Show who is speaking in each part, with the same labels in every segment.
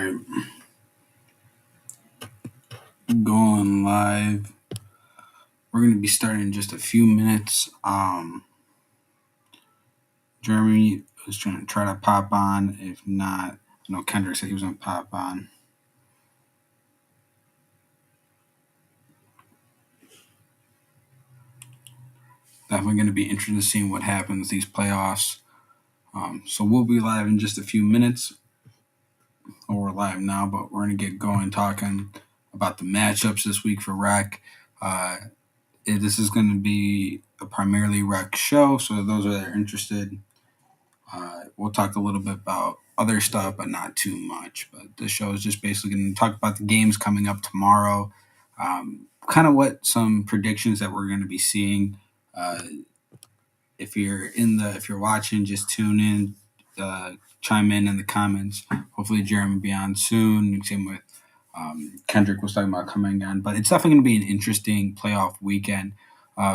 Speaker 1: Alright, going live. We're going to be starting in just a few minutes. Jeremy was trying to pop on. If not, Kendrick said he was going to pop on. Definitely going to be interested in seeing what happens these playoffs. So we'll be live in just a few minutes. We're live now, but we're going to get going talking about the matchups this week for Rec. This is going to be a primarily Rec show, so those that are interested, we'll talk a little bit about other stuff, but not too much. But the show is just basically going to talk about the games coming up tomorrow, kind of what some predictions that we're going to be seeing. If you're watching, just tune in, chime in the comments. Hopefully Jeremy will be on soon. Same with Kendrick was talking about coming on, but it's definitely going to be an interesting playoff weekend.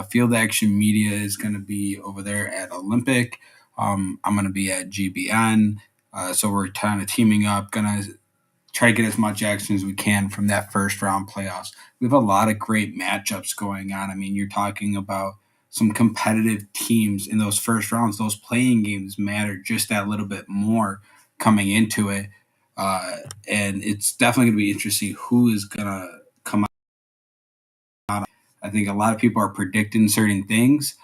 Speaker 1: Field Action Media is going to be over there at Olympic. I'm going to be at GBN. So we're kind of teaming up, going to try to get as much action as we can from that first round playoffs. We have a lot of great matchups going on. I mean, you're talking about some competitive teams in those first rounds. Those playing games matter just that little bit more coming into it. And it's definitely going to be interesting who is going to come out. I think a lot of people are predicting certain things.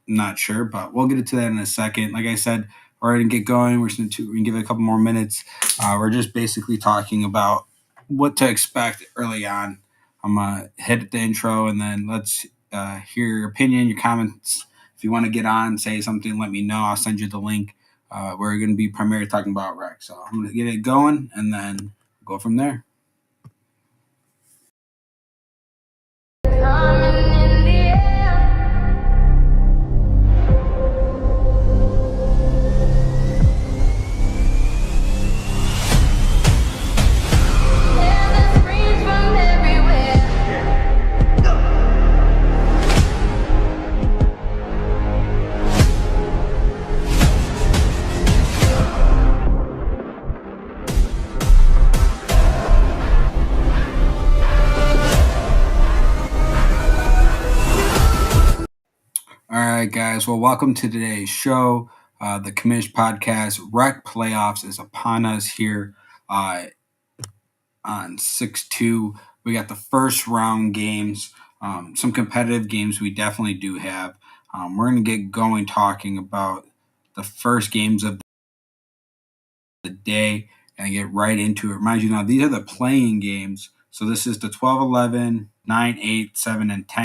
Speaker 1: Not sure, but we'll get into that in a second. Like I said, we're going to get going. We're going to give it a couple more minutes. We're just basically talking about what to expect early on. I'm going to hit the intro, and then let's hear your opinion, your comments. If you want to get on, say something, let me know. I'll send you the link. We're going to be primarily talking about Rec. So I'm going to get it going, and then go from there. All right, guys. Well, welcome to today's show. The Comish podcast. Rec playoffs is upon us here on 6-2. We got the first round games, some competitive games we definitely do have. We're going to get going talking about the first games of the day and get right into it. Remind you now, these are the playing games. So this is the 12-11, 9-8, 7, and 10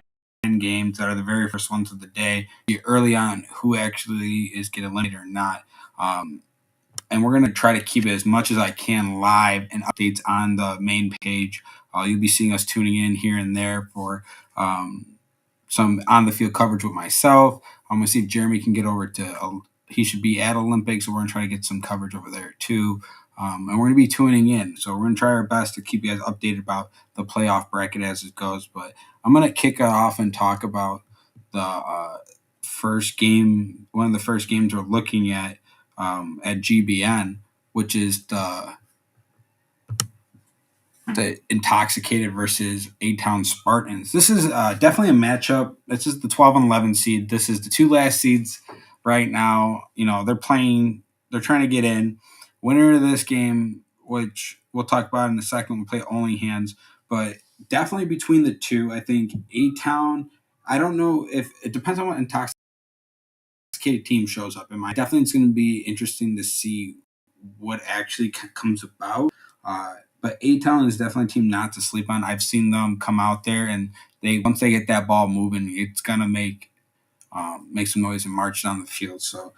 Speaker 1: games that are the very first ones of the day. Early on, who actually is getting eliminated or not. And we're going to try to keep it as much as I can live and updates on the main page. You'll be seeing us tuning in here and there for some on-the-field coverage with myself. I'm going to see if Jeremy can get over to he should be at Olympics, so we're going to try to get some coverage over there too. And we're going to be tuning in. So we're going to try our best to keep you guys updated about the playoff bracket as it goes. But I'm going to kick it off and talk about the first game, one of the first games we're looking at GBN, which is the Intoxicated versus A-Town Spartans. This is definitely a matchup. This is the 12 and 11 seed. This is the two last seeds right now. They're trying to get in. Winner of this game, which we'll talk about in a second, we'll play only hands, but definitely between the two, I think A-Town, I don't know if it depends on what Intoxicated team shows up. Definitely it's going to be interesting to see what actually comes about. But A-Town is definitely a team not to sleep on. I've seen them come out there, and once they get that ball moving, it's gonna make some noise and march down the field. So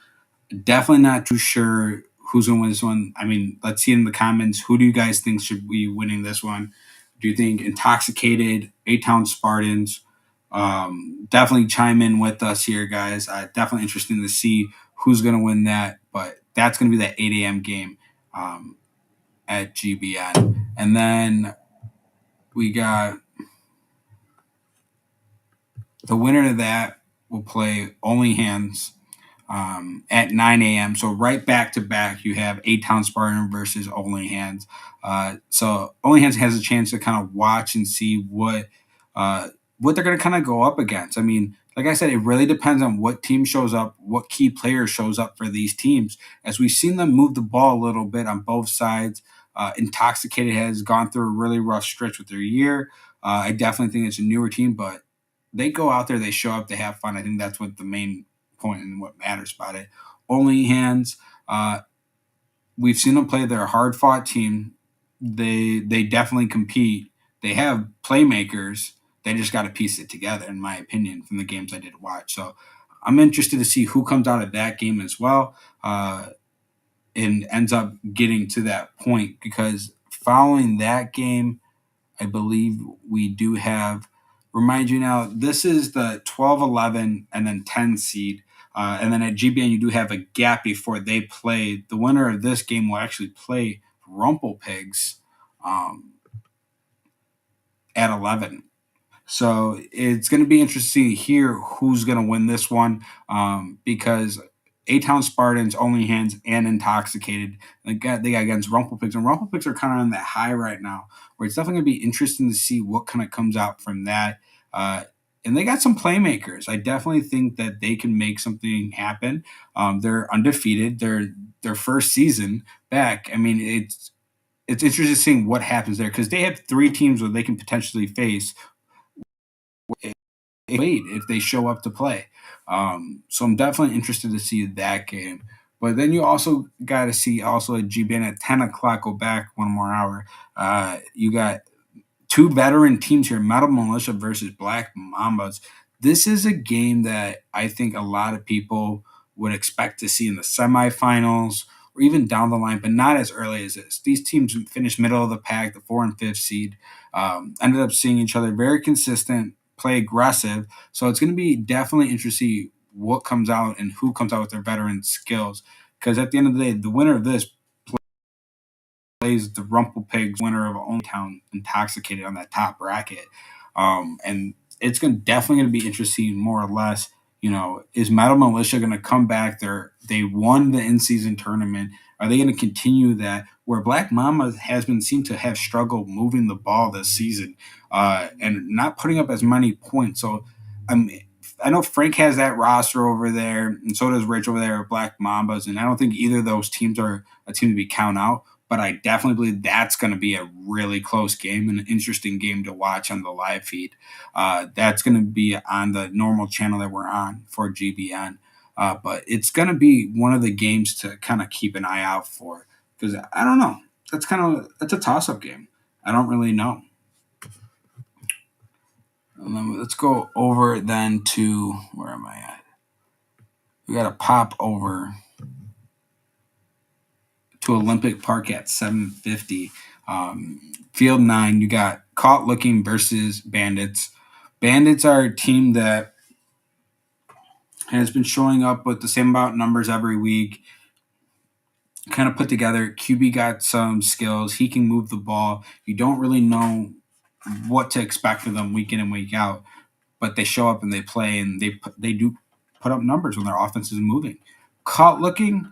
Speaker 1: definitely not too sure who's gonna win this one. I mean, let's see in the comments. Who do you guys think should be winning this one? Do you think Intoxicated, A-Town Spartans? Definitely chime in with us here, guys. Definitely interesting to see who's gonna win that. But that's gonna be that 8 a.m. game. At GBN. And then we got the winner of that will play only hands. at 9 a.m. So right back to back, you have A Town Spartan versus Only Hands. So Only Hands has a chance to kind of watch and see uh, what they're going to kind of go up against. I mean, like I said, it really depends on what team shows up, what key player shows up for these teams. As we've seen them move the ball a little bit on both sides, Intoxicated has gone through a really rough stretch with their year. I definitely think it's a newer team, but they go out there, they show up, they have fun. I think that's what the main point and what matters about it. Only Hands, uh, we've seen them play. They're a hard fought team. They definitely compete. They have playmakers. They just got to piece it together, in my opinion, from the games I did watch. So I'm interested to see who comes out of that game as well, and ends up getting to that point because following that game, I believe we do have. Remind you now, this is the 12, 11, and then 10 seed. And then at GBN, you do have a gap before they play. The winner of this game will actually play Rumple Pigs um, at 11. So it's going to be interesting to hear who's going to win this one because A Town Spartans, Only Hands, and Intoxicated they got against Rumple Pigs, and Rumple Pigs are kind of on that high right now, where it's definitely going to be interesting to see what kind of comes out from that. Uh, and they got some playmakers. I definitely think that they can make something happen. They're undefeated. Their first season back. I mean, it's interesting seeing what happens there because they have three teams where they can potentially face wait if they show up to play. So I'm definitely interested to see that game. But then you also got to see also at GBN at 10 o'clock, go back one more hour. You got two veteran teams here, Metal Militia versus Black Mambas. This is a game that I think a lot of people would expect to see in the semifinals or even down the line, but not as early as this. These teams finished middle of the pack, the 4 and 5 seed, ended up seeing each other very consistent, play aggressive. So it's going to be definitely interesting to see what comes out and who comes out with their veteran skills. Because at the end of the day, the winner of this plays the Rumple Pigs winner of Only Town Intoxicated on that top bracket. And it's definitely going to be interesting, more or less. You know, is Metal Militia going to come back? They won the in season tournament. Are they going to continue that? Where Black Mama has been seemed to have struggled moving the ball this season and not putting up as many points. So I know Frank has that roster over there, and so does Rich over there at Black Mambas. And I don't think either of those teams are a team to be count out. But I definitely believe that's going to be a really close game and an interesting game to watch on the live feed. That's going to be on the normal channel that we're on for GBN. But it's going to be one of the games to kind of keep an eye out for because I don't know. That's a toss up game. I don't really know. And then let's go over then to where am I at? We got to pop over to Olympic Park at 7:50. Field 9, you got Caught Looking versus Bandits. Bandits are a team that has been showing up with the same amount of numbers every week. Kind of put together. QB got some skills. He can move the ball. You don't really know what to expect from them week in and week out, but they show up and they play and they do put up numbers when their offense is moving. Caught Looking,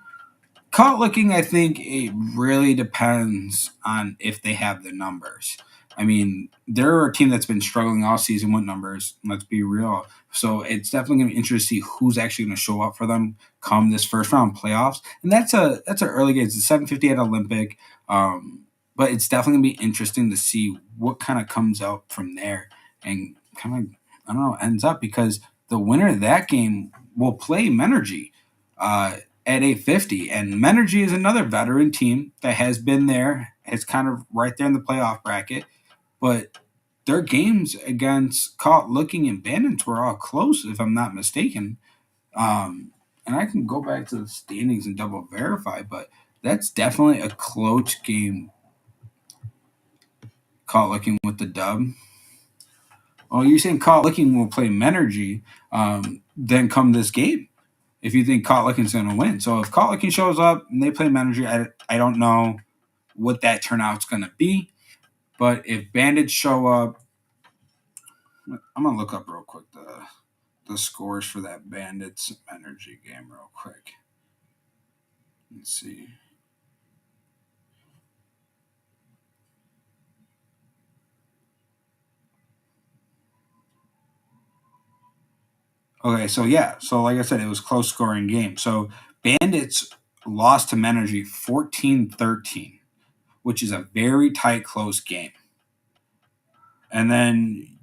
Speaker 1: I think it really depends on if they have the numbers. I mean, they're a team that's been struggling all season with numbers. Let's be real. So it's definitely going to be interesting to see who's actually going to show up for them come this first round playoffs. And that's an early game. It's a 7:50 at Olympic, but it's definitely going to be interesting to see what kind of comes out from there and kind of I don't know ends up because the winner of that game will play Menergy. At 850. And Menergy is another veteran team that has been there, is kind of right there in the playoff bracket. But their games against Caught Looking and Bandits were all close, if I'm not mistaken. And I can go back to the standings and double verify, but that's definitely a close game. Caught Looking with the dub. Oh, you're saying Caught Looking will play Menergy then come this game if you think Caught Looking's going to win. So if Caught Looking shows up and they play Menergy, I don't know what that turnout's going to be. But if Bandits show up, I'm going to look up real quick the scores for that Bandits Energy game real quick. Let's see. Okay, so yeah, so like I said, it was close scoring game. So Bandits lost to Menergy 14-13, which is a very tight, close game. And then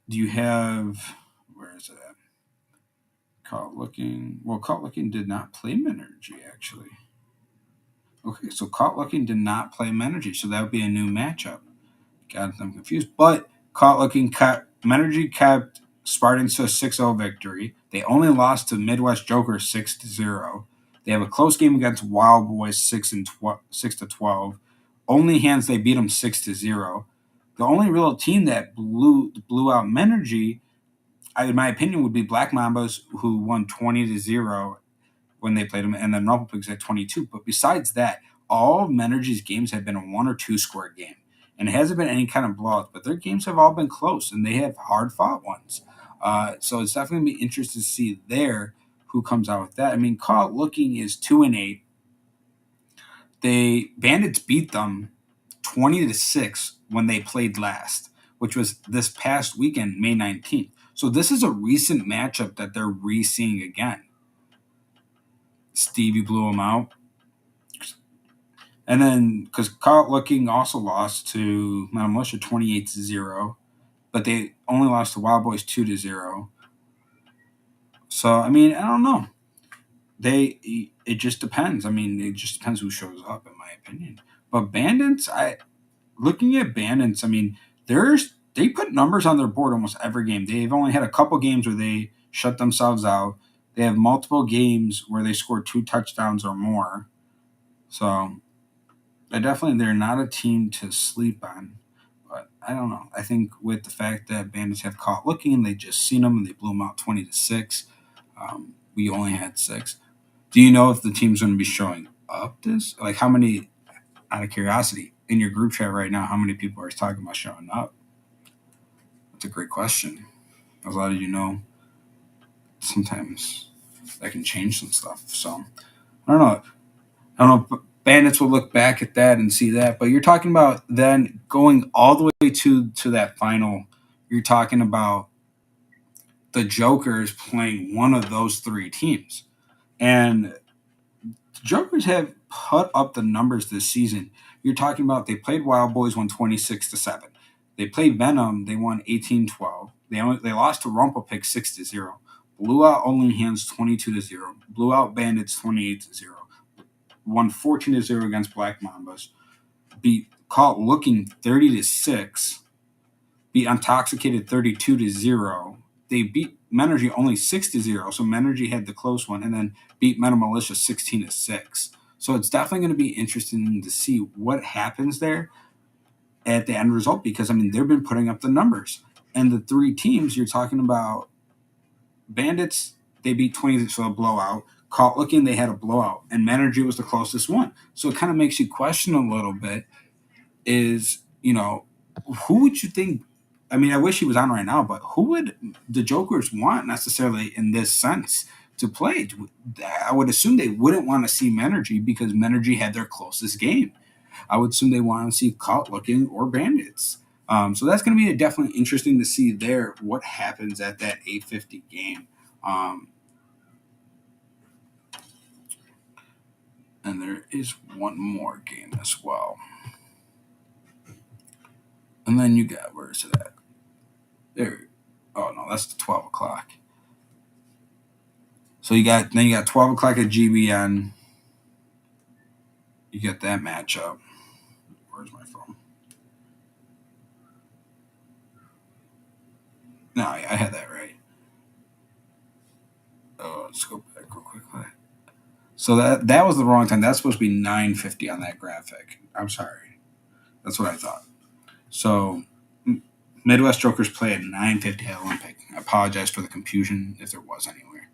Speaker 1: you have, where is it at? Caught Looking. Well, Caught Looking did not play Menergy, actually. Okay, so Caught Looking did not play Menergy, so that would be a new matchup. Got them confused. But Caught Looking Menergy kept Spartans to a 6-0 victory. They only lost to Midwest Joker 6-0. They have a close game against Wild Boys 6-12. Only hands they beat them 6-0. The only real team that blew out Menergy, in my opinion, would be Black Mambas, who won 20-0 when they played them, and then Rumble Pigs at 22. But besides that, all of Menergy's games have been a 1 or 2 score game. And it hasn't been any kind of blowouts, but their games have all been close, and they have hard fought ones. So it's definitely going to be interesting to see there who comes out with that. I mean, Caught Looking is 2-8. Bandits beat them 20-6 when they played last, which was this past weekend, May 19th. So this is a recent matchup that they're re-seeing again. Stevie blew them out. And then, because Caught Looking also lost to Mount Militia 28-0, but they only lost to Wild Boys 2-0. So, I mean, I don't know. It just depends. I mean, it just depends who shows up, in my opinion. But Bandits, looking at Bandits, I mean, they put numbers on their board almost every game. They've only had a couple games where they shut themselves out. They have multiple games where they scored 2 touchdowns or more. So, they're not a team to sleep on. But I don't know. I think with the fact that Bandits have Caught Looking, they just seen them and they blew them out 20-6. We only had 6. Do you know if the team's going to be showing up this? Like, how many, out of curiosity, in your group chat right now, how many people are talking about showing up? That's a great question. As a lot of you know, sometimes that can change some stuff. So, I don't know. Bandits will look back at that and see that. But you're talking about then going all the way to that final. You're talking about the Jokers playing one of those 3 teams. And the Jokers have put up the numbers this season. You're talking about they played Wild Boys, won 26-7. They played Venom, they won 18-12. They lost to Rumpelpig 6-0. Blew out Only Hands 22-0. Blew out Bandits 28-0. Won 14-0 against Black Mambas. Beat Caught Looking 30-6. Beat Intoxicated 32-0. They beat Menergy only 6-0, so Menergy had the close one, and then beat Meta Militia 16-6. So it's definitely going to be interesting to see what happens there at the end result, because I mean they've been putting up the numbers, and the 3 teams you're talking about, Bandits, they beat 20, so a blowout. Caught Looking, they had a blowout, and Menergy was the closest one. So it kind of makes you question a little bit. Is who would you think? I mean, I wish he was on right now, but who would the Jokers want necessarily in this sense to play? I would assume they wouldn't want to see Menergy because Menergy had their closest game. I would assume they want to see Caught Looking or Bandits. So that's going to be definitely interesting to see there what happens at that 850 game. And there is one more game as well. And then you got, where is it at? There. Oh no, that's the 12 o'clock. So you got 12 o'clock at GBN. You get that matchup. Where's my phone? No, I had that right. Oh, let's go back real quickly. So that was the wrong time. That's supposed to be 9:50 on that graphic. I'm sorry. That's what I thought. So Midwest Jokers play at 9:50 at Olympic. I apologize for the confusion if there was anywhere.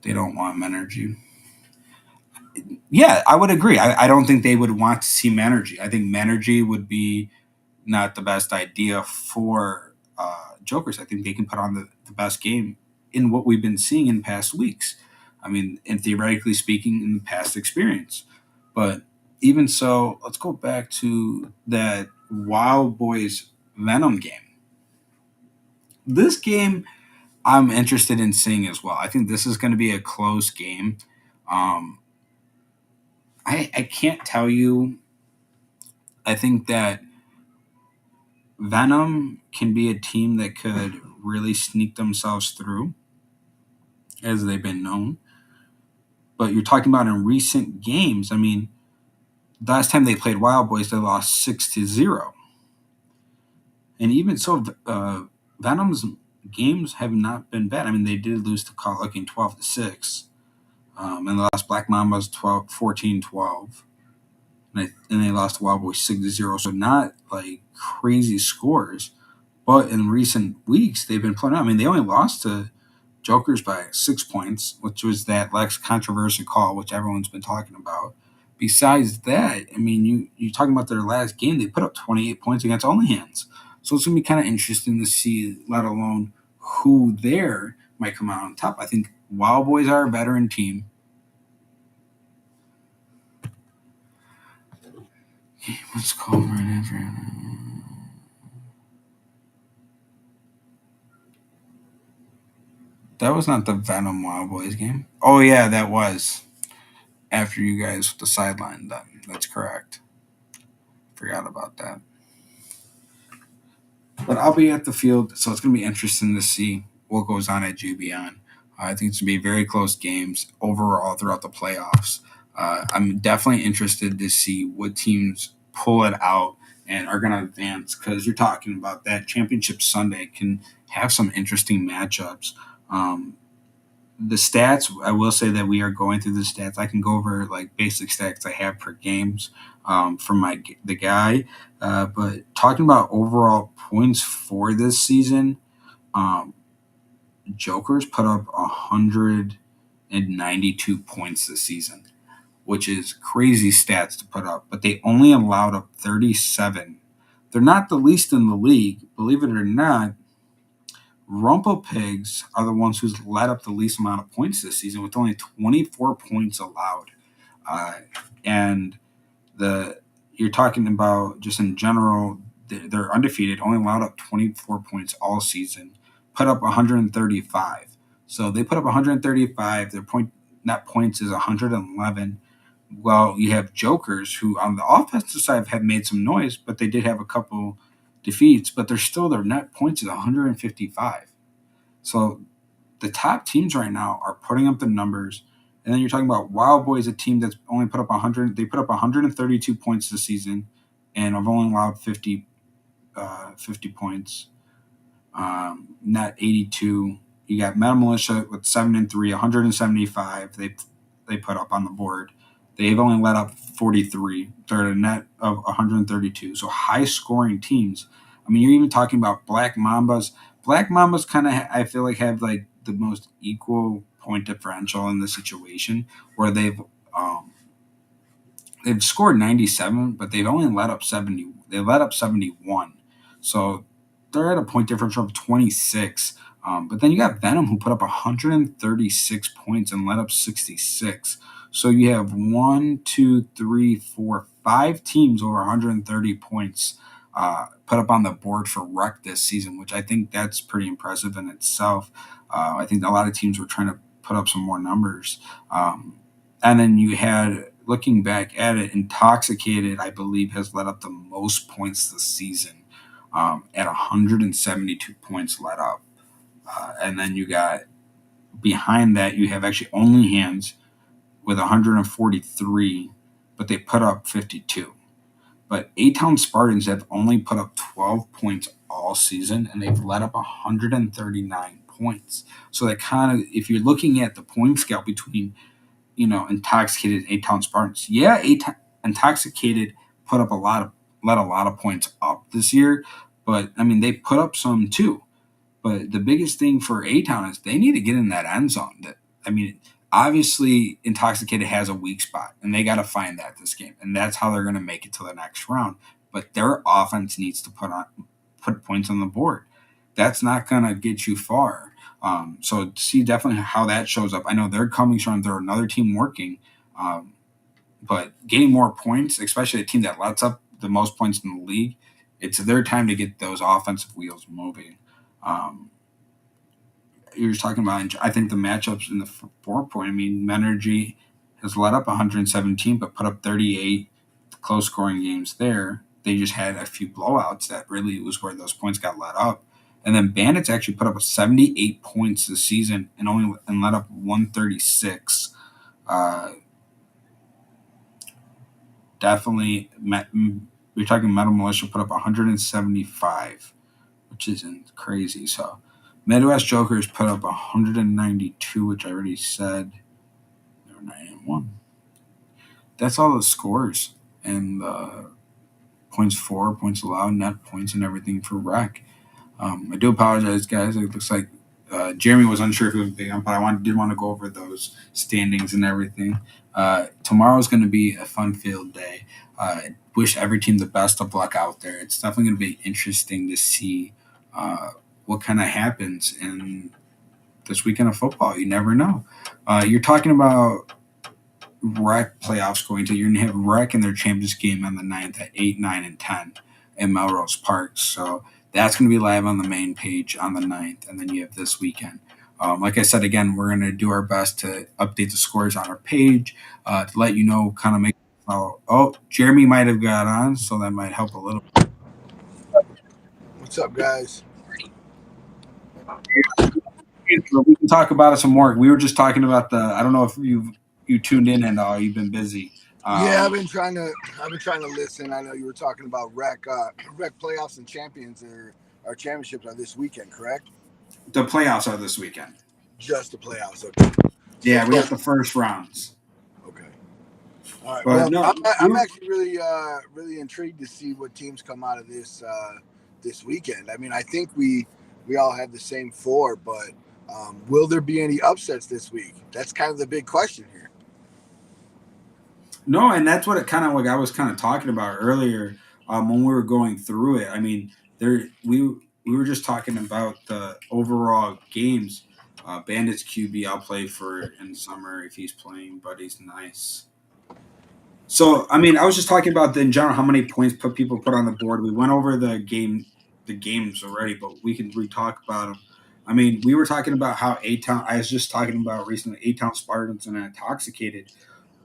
Speaker 1: They don't want Menergy. Yeah, I would agree. I don't think they would want to see Menergy. I think Menergy would be not the best idea for Jokers. I think they can put on the best game in what we've been seeing in past weeks. I mean, and theoretically speaking, in the past experience. But even so, let's go back to that Wild Boys Venom game. This game I'm interested in seeing as well. I think this is going to be a close game. Um, I can't tell you. I think that Venom can be a team that could really sneak themselves through, as they've been known. But you're talking about in recent games. I mean, last time they played Wild Boys, they lost 6-0, and even so, Venom's games have not been bad. I mean, they did lose to Call Looking 12-6, and they lost Black Mambas 14-12. And they lost to Wild Boys 6-0. So not like crazy scores, but in recent weeks they've been playing out. I mean, they only lost to Jokers by 6 points, which was that Lex controversial call, which everyone's been talking about. Besides that, I mean, you're talking about their last game. They put up 28 points against Only Hands. So it's going to be kind of interesting to see, let alone who there might come out on top. I think Wild Boys are a veteran team. Let's call right after. That was not the Venom Wild Boys game. Oh yeah, that was after you guys the sideline. That's correct. Forgot about that. But I'll be at the field, so it's going to be interesting to see what goes on at Jubion. I think it's going to be very close games overall throughout the playoffs. I'm definitely interested to see what teams pull it out and are going to advance, because you're talking about that championship Sunday can have some interesting matchups. Um, the stats, I will say that we are going through the stats. I can go over like basic stats I have per games from the guy. But talking about overall points for this season, um, Jokers put up 192 points this season, which is crazy stats to put up. But they only allowed up 37. They're not the least in the league, believe it or not. Rumple Pigs are the ones who's led up the least amount of points this season, with only 24 points allowed. And the you're talking about just in general, they're undefeated, only allowed up 24 points all season, put up 135. So they put up 135. Their net points is 111. Well, you have Jokers who on the offensive side have made some noise, but they did have a couple defeats, but they're still, their net points is 155. So the top teams right now are putting up the numbers. And then you're talking about Wild Boys, a team that's only put up 100. They put up 132 points this season, and have only allowed 50 points. Net 82. You got Meta Militia with 7-3, 175. They put up on the board. They've only let up 43. They're at a net of 132. So high scoring teams. I mean, you're even talking about Black Mambas. Black Mambas kind of, I feel like, have like the most equal point differential in the situation, where they've scored 97, but they've only let up 70. They let up 71. So they're at a point differential of 26. But then you got Venom, who put up 136 points and let up 66. So you have 1, 2, 3, 4, 5 teams over 130 points put up on the board for Rec this season, which I think that's pretty impressive in itself. I think a lot of teams were trying to put up some more numbers. And then you had, looking back at it, Intoxicated, I believe, has let up the most points this season at 172 points let up. And then you got, behind that, you have actually Only Hands with 143, but they put up 52. But A-Town Spartans have only put up 12 points all season, and they've let up 139 points. So that kind of, if you're looking at the point scale between, Intoxicated and A-Town Spartans, yeah, Intoxicated put up let a lot of points up this year, but I mean, they put up some too. But the biggest thing for A-Town is they need to get in that end zone. I mean, obviously, Intoxicated has a weak spot, and they got to find that this game. And that's how they're going to make it to the next round. but their offense needs to put points on the board. That's not going to get you far. So see definitely how that shows up. I know they're coming strong. They're another team working, um, but getting more points, especially a team that lets up the most points in the league, it's their time to get those offensive wheels moving. Um, you're talking about, I think the matchups in the 4 point. I mean, Menergy has let up 117, but put up 38 close scoring games there. They just had a few blowouts that really was where those points got let up. And then Bandits actually put up 78 points this season and let up 136. Uh, definitely, we're talking Metal Militia put up 175, which isn't crazy. So Midwest Jokers put up 192, which I already said. They were 9-1. That's all the scores and points for, points allowed, net points, and everything for rec. I do apologize, guys. It looks like Jeremy was unsure if he was big on, but did want to go over those standings and everything. Tomorrow's going to be a fun-filled day. Wish every team the best of luck out there. It's definitely going to be interesting to see what kind of happens in this weekend of football. You never know. You're talking about Rec playoffs going to. You're going to have Rec in their Champions game on the 9th at 8, 9, and 10 in Melrose Park. So that's going to be live on the main page on the 9th. And then you have this weekend. Like I said, again, we're going to do our best to update the scores on our page to let you know, kind of make. Jeremy might have got on, so that might help a little.
Speaker 2: What's up, guys?
Speaker 1: We can talk about it some more. We were just talking about the. I don't know if you tuned in and all. You've been busy.
Speaker 2: Yeah, I've been trying to listen. I know you were talking about rec playoffs and champions or our championships are this weekend, correct?
Speaker 1: The playoffs are this weekend.
Speaker 2: Just the playoffs. Okay. So
Speaker 1: Yeah, we got the first rounds.
Speaker 2: okay. All right.
Speaker 1: But
Speaker 2: Well,
Speaker 1: no,
Speaker 2: I'm actually really intrigued to see what teams come out of this weekend. I mean, I think we all have the same four, but will there be any upsets this week? That's kind of the big question here.
Speaker 1: no, and that's what it kind of like I was kind of talking about earlier when we were going through it. I mean, we were just talking about the overall games. Bandits QB, I'll play for in summer if he's playing, but he's nice. So I mean, I was just talking about in general how many points people put on the board. We went over the games already, but we can re-talk about them. I mean, we were talking about how A Town. I was just talking about recently A Town Spartans and Intoxicated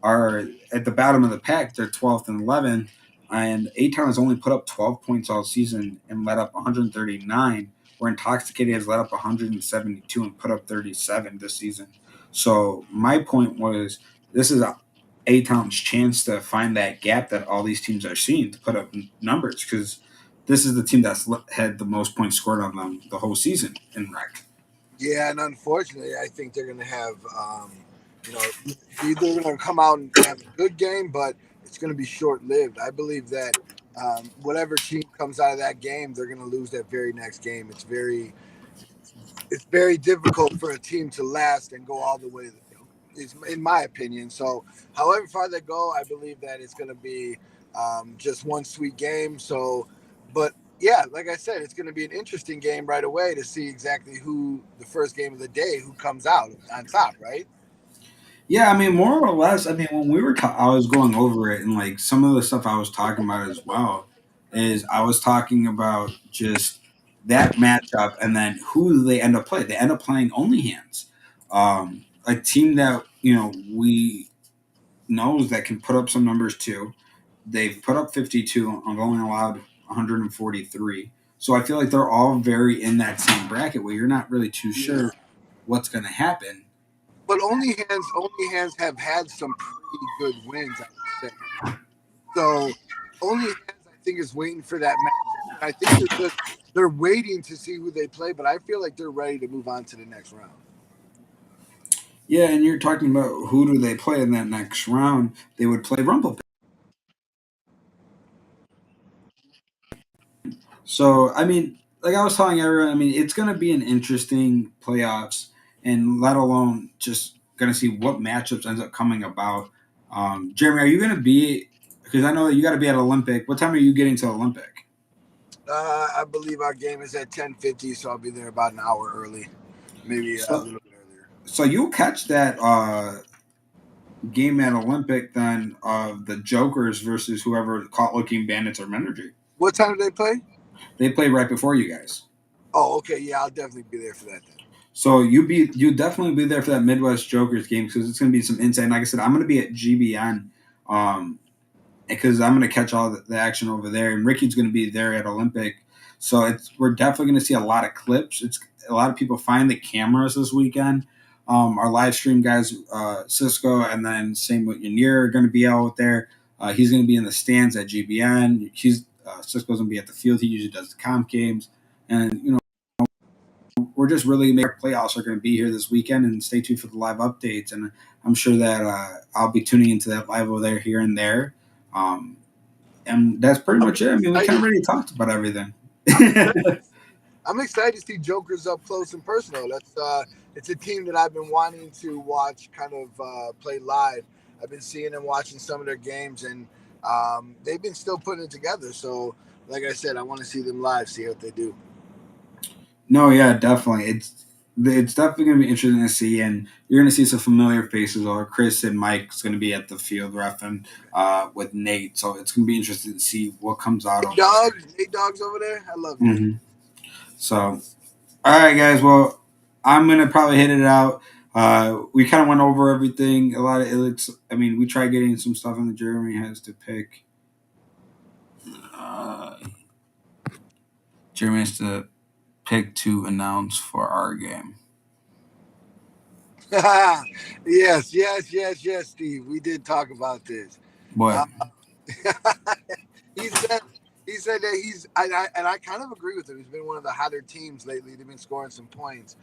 Speaker 1: are at the bottom of the pack. They're 12th and 11th, and A Town has only put up 12 points all season and let up 139. Where Intoxicated has let up 172 and put up 37 this season. So my point was, this is A Town's chance to find that gap that all these teams are seeing to put up numbers because this is the team that's had the most points scored on them the whole season in rec.
Speaker 2: Yeah, and unfortunately, I think they're going to have, you know, either going to come out and have a good game, but it's going to be short lived. I believe that whatever team comes out of that game, they're going to lose that very next game. It's very difficult for a team to last and go all the way. Is in my opinion. So, however far they go, I believe that it's going to be just one sweet game. So, but yeah, like I said, it's going to be an interesting game right away to see exactly who the first game of the day who comes out on top, right?
Speaker 1: Yeah, I mean, more or less. I mean, when we were, I was going over it, and like some of the stuff I was talking about as well is I was talking about just that matchup, and then who they end up playing. They end up playing only hands, a team that we knows that can put up some numbers too. They've put up 52 and only allowed 143. So I feel like they're all very in that same bracket where you're not really too
Speaker 2: Yeah.
Speaker 1: sure what's going to happen.
Speaker 2: But only hands have had some pretty good wins, I would say. So only hands, I think, is waiting for that matchup. I think they're waiting to see who they play, but I feel like they're ready to move on to the next round.
Speaker 1: Yeah, and you're talking about who do they play in that next round? They would play Rumble. So I mean, like I was telling everyone, I mean it's going to be an interesting playoffs, and let alone just going to see what matchups ends up coming about. Jeremy, are you going to be? Because I know that you got to be at Olympic. What time are you getting to Olympic?
Speaker 2: I believe our game is at 10:50, so I'll be there about an hour early, maybe a
Speaker 1: So,
Speaker 2: little bit earlier.
Speaker 1: so you'll catch that game at Olympic then of the Jokers versus whoever caught looking bandits or Menergy.
Speaker 2: What time do they play?
Speaker 1: They play right before you guys.
Speaker 2: Oh, okay, yeah, I'll definitely be there for that then.
Speaker 1: So you definitely be there for that Midwest Jokers game because it's going to be some insight. And like I said, I'm going to be at GBN because I'm going to catch all the action over there, and Ricky's going to be there at Olympic. So we're definitely going to see a lot of clips. It's a lot of people find the cameras this weekend. Our live stream guys, Cisco, and then same with Yanir are going to be out there. He's going to be in the stands at GBN. Cisco's going to be at the field. He usually does the comp games, and we're just really making our playoffs are going to be here this weekend, and stay tuned for the live updates. And I'm sure that I'll be tuning into that live over there here and there. Um, and that's pretty
Speaker 2: I'm
Speaker 1: much it. I mean, we kind of
Speaker 2: excited.
Speaker 1: already talked about everything.
Speaker 2: I'm excited. I'm excited to see Jokers up close and personal. It's a team that I've been wanting to watch, kind of play live. I've been seeing them watching some of their games, and they've been still putting it together. So, like I said, I want to see them live, see what they do.
Speaker 1: No, yeah, definitely. It's definitely going to be interesting to see, and you're going to see some familiar faces. Or Chris and Mike's going to be at the field refing with Nate, so it's going to be interesting to see what comes out
Speaker 2: Nate
Speaker 1: over there.
Speaker 2: Dogs, Nate Dogs over there. I love Nate.
Speaker 1: Hmm. So, all right, guys. Well, I'm gonna probably hit it out. We kind of went over everything. A lot of it. I mean, we tried getting some stuff in the Jeremy has to pick. Uh, Jeremy has to pick to announce for our game.
Speaker 2: Yes, yes, yes, yes, Steve. We did talk about this. Uh,
Speaker 1: What?
Speaker 2: he said he said that and I kind of agree with him. He's been one of the hotter teams lately. They've been scoring some points.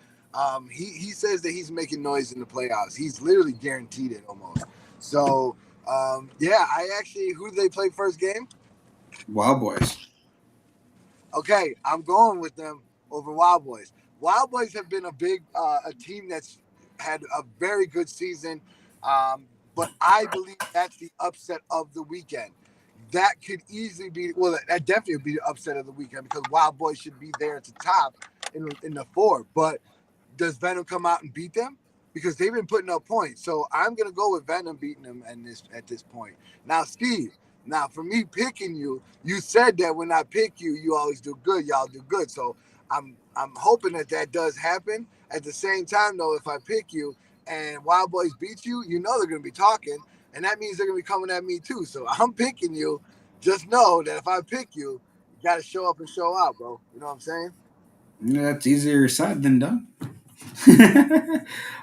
Speaker 2: He says that he's making noise in the playoffs. He's literally guaranteed it almost. So yeah, I actually who do they play first game?
Speaker 1: Wild Boys.
Speaker 2: Okay, I'm going with them over Wild Boys. Wild Boys have been a team that's had a very good season, but I believe that's the upset of the weekend. That could easily be that definitely would be the upset of the weekend because Wild Boys should be there at the top in the four. But does Venom come out and beat them? Because they've been putting up points. So I'm gonna go with Venom beating them at this point. Now, Steve. Now, for me picking you, you said that when I pick you, you always do good. Y'all do good. So I'm hoping that that does happen. At the same time, though, if I pick you and Wild Boys beat you, you know they're gonna be talking, and that means they're gonna be coming at me too. So I'm picking you. Just know that if I pick you, you gotta show up and show out, bro. You know what I'm saying?
Speaker 1: Yeah, that's easier said than done.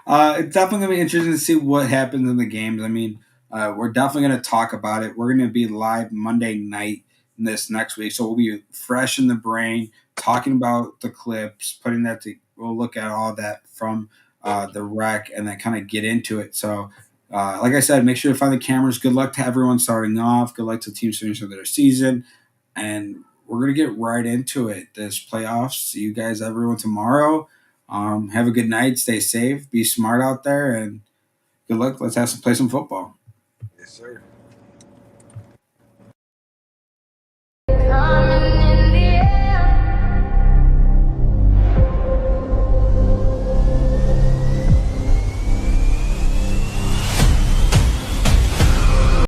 Speaker 1: It's definitely gonna be interesting to see what happens in the games. I mean, we're definitely gonna talk about it. We're gonna be live Monday night this next week, so we'll be fresh in the brain, talking about the clips, putting that. We'll look at all that from the rec, and then kind of get into it. So, like I said, make sure to find the cameras. Good luck to everyone starting off. Good luck to teams finishing their season, and we're gonna get right into it. This playoffs. See you guys, everyone, tomorrow. Have a good night. Stay safe. Be smart out there, and good luck. Let's play some football.
Speaker 2: Yes, sir.